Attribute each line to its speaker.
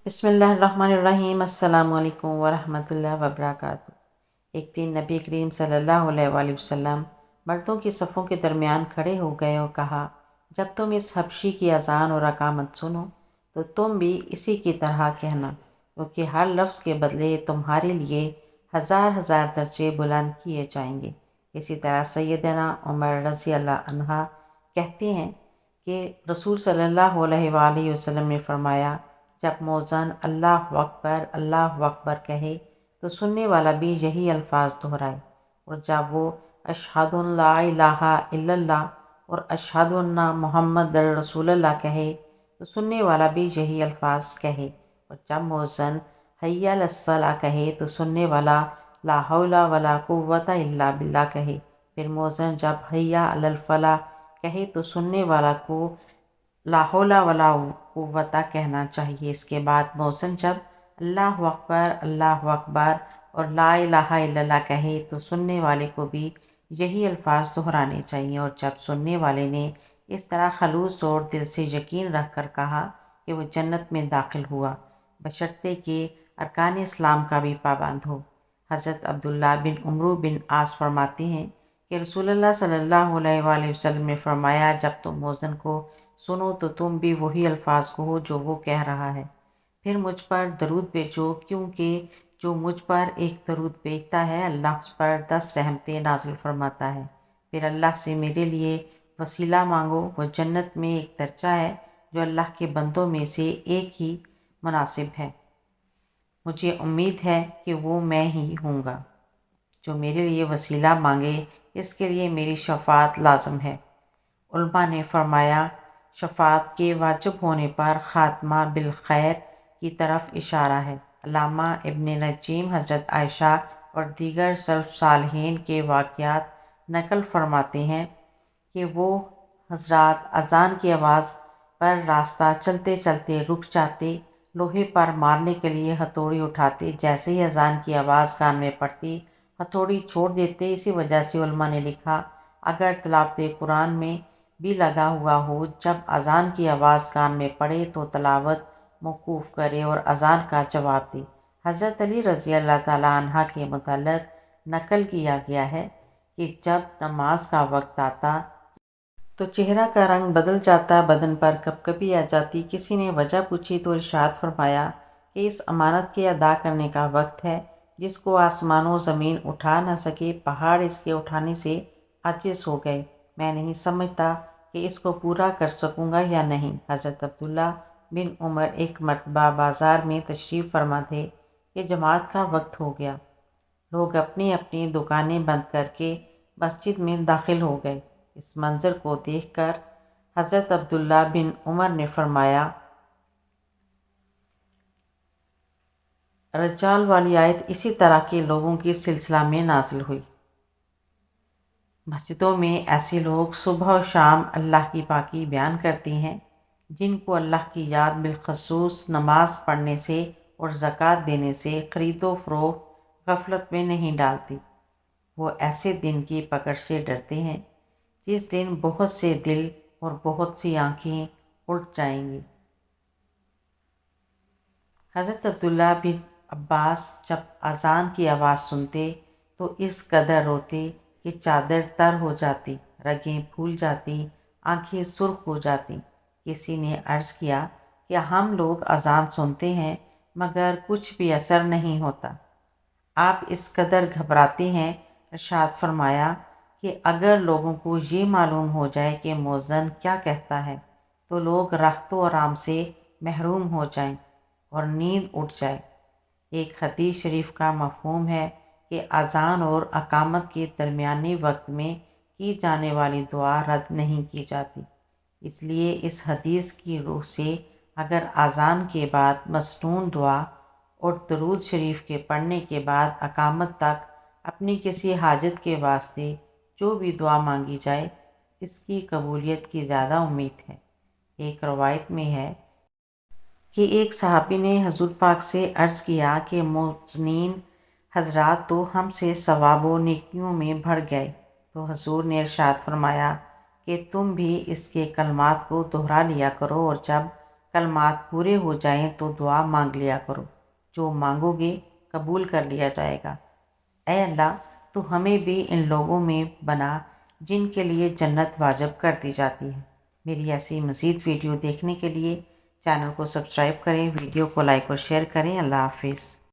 Speaker 1: بسم اللہ الرحمن الرحیم۔ السلام علیکم ورحمۃ اللہ وبرکاتہ۔ ایک دن نبی کریم صلی اللہ علیہ وآلہ وسلم مردوں کی صفوں کے درمیان کھڑے ہو گئے اور کہا، جب تم اس حبشی کی اذان اور اقامت سنو تو تم بھی اسی کی طرح کہنا، کیونکہ ہر لفظ کے بدلے تمہارے لیے ہزار ہزار درجے بلند کیے جائیں گے۔ اسی طرح سیدنا عمر رضی اللہ عنہ کہتے ہیں کہ رسول صلی اللہ علیہ وآلہ وسلم نے فرمایا، جب مؤذن اللہ اکبر کہے تو سننے والا بھی یہی الفاظ دہرائے، اور جب وہ اشہد ان لا الہ الا اللہ اور اشہد ان محمد رسول اللہ کہے تو سننے والا بھی یہی الفاظ کہے، اور جب مؤذن حی علی الصلاۃ کہے تو سننے والا لا حول ولا قوۃ الا باللہ کہے۔ پھر مؤذن جب حی علی الفلاح کہے تو سننے والا کو لا حول ولا قوت کہنا چاہیے۔ اس کے بعد مؤذن جب اللہ اکبر اور لا الہ الا اللہ کہے تو سننے والے کو بھی یہی الفاظ دہرانے چاہیے، اور جب سننے والے نے اس طرح خلوص اور دل سے یقین رکھ کر کہا کہ وہ جنت میں داخل ہوا، بشرطے کہ ارکان اسلام کا بھی پابند ہو۔ حضرت عبداللہ بن عمرو بن عاص فرماتے ہیں کہ رسول اللہ صلی اللہ علیہ وآلہ وسلم نے فرمایا، جب تم مؤذن کو سنو تو تم بھی وہی الفاظ کہو جو وہ کہہ رہا ہے، پھر مجھ پر درود بھیجو، کیونکہ جو مجھ پر ایک درود بھیجتا ہے اللہ اس پر 10 رحمتیں نازل فرماتا ہے۔ پھر اللہ سے میرے لیے وسیلہ مانگو، وہ جنت میں ایک درجہ ہے جو اللہ کے بندوں میں سے ایک ہی مناسب ہے، مجھے امید ہے کہ وہ میں ہی ہوں گا۔ جو میرے لیے وسیلہ مانگے اس کے لیے میری شفاعت لازم ہے۔ علماء نے فرمایا، شفاعت کے واجب ہونے پر خاتمہ بالخیر کی طرف اشارہ ہے۔ علامہ ابن نجیم حضرت عائشہ اور دیگر سلف صالحین کے واقعات نقل فرماتے ہیں کہ وہ حضرات اذان کی آواز پر راستہ چلتے چلتے رک جاتے، لوہے پر مارنے کے لیے ہتھوڑی اٹھاتے، جیسے ہی اذان کی آواز کان میں پڑتی ہتھوڑی چھوڑ دیتے۔ اسی وجہ سے علماء نے لکھا، اگر تلاوت قرآن میں بھی لگا ہوا ہو، جب اذان کی آواز کان میں پڑے تو تلاوت موقوف کرے اور اذان کا جواب دے۔ حضرت علی رضی اللہ تعالیٰ عنہ کے متعلق نقل کیا گیا ہے کہ جب نماز کا وقت آتا تو چہرہ کا رنگ بدل جاتا، بدن پر کپکپی آ جاتی۔ کسی نے وجہ پوچھی تو ارشاد فرمایا کہ اس امانت کے ادا کرنے کا وقت ہے جس کو آسمان و زمین اٹھا نہ سکے، پہاڑ اس کے اٹھانے سے عاجز ہو گئے، میں نہیں سمجھتا کہ اس کو پورا کر سکوں گا یا نہیں۔ حضرت عبداللہ بن عمر ایک مرتبہ بازار میں تشریف فرما تھے کہ جماعت کا وقت ہو گیا، لوگ اپنی اپنی دکانیں بند کر کے مسجد میں داخل ہو گئے۔ اس منظر کو دیکھ کر حضرت عبداللہ بن عمر نے فرمایا، رجال والی آیت اسی طرح کے لوگوں کے سلسلہ میں نازل ہوئی۔ مسجدوں میں ایسے لوگ صبح و شام اللہ کی پاکی بیان کرتے ہیں جن کو اللہ کی یاد بالخصوص نماز پڑھنے سے اور زکوٰۃ دینے سے خرید و فروخت غفلت میں نہیں ڈالتی۔ وہ ایسے دن کی پکڑ سے ڈرتے ہیں جس دن بہت سے دل اور بہت سی آنکھیں اٹھ جائیں گی۔ حضرت عبداللہ بن عباس جب اذان کی آواز سنتے تو اس قدر روتے کہ چادر تر ہو جاتی، رگیں پھول جاتی، آنکھیں سرخ ہو جاتی۔ کسی نے عرض کیا کہ ہم لوگ اذان سنتے ہیں مگر کچھ بھی اثر نہیں ہوتا، آپ اس قدر گھبراتے ہیں؟ ارشاد فرمایا کہ اگر لوگوں کو یہ معلوم ہو جائے کہ مؤذن کیا کہتا ہے تو لوگ راحت و آرام سے محروم ہو جائیں اور نیند اٹھ جائے۔ ایک حدیث شریف کا مفہوم ہے کہ اذان اور اقامت کے درمیانی وقت میں کی جانے والی دعا رد نہیں کی جاتی۔ اس لیے اس حدیث کی روح سے اگر اذان کے بعد مسنون دعا اور درود شریف کے پڑھنے کے بعد اقامت تک اپنی کسی حاجت کے واسطے جو بھی دعا مانگی جائے، اس کی قبولیت کی زیادہ امید ہے۔ ایک روایت میں ہے کہ ایک صحابی نے حضور پاک سے عرض کیا کہ مؤذنین حضرات تو ہم سے ثواب و نیکیوں میں بڑھ گئے، تو حضور نے ارشاد فرمایا کہ تم بھی اس کے کلمات کو دہرا لیا کرو، اور جب کلمات پورے ہو جائیں تو دعا مانگ لیا کرو، جو مانگو گے قبول کر لیا جائے گا۔ اے اللہ، تو ہمیں بھی ان لوگوں میں بنا جن کے لیے جنت واجب کر دی جاتی ہے۔ میری ایسی مزید ویڈیو دیکھنے کے لیے چینل کو سبسکرائب کریں، ویڈیو کو لائک اور شیئر کریں۔ اللہ حافظ۔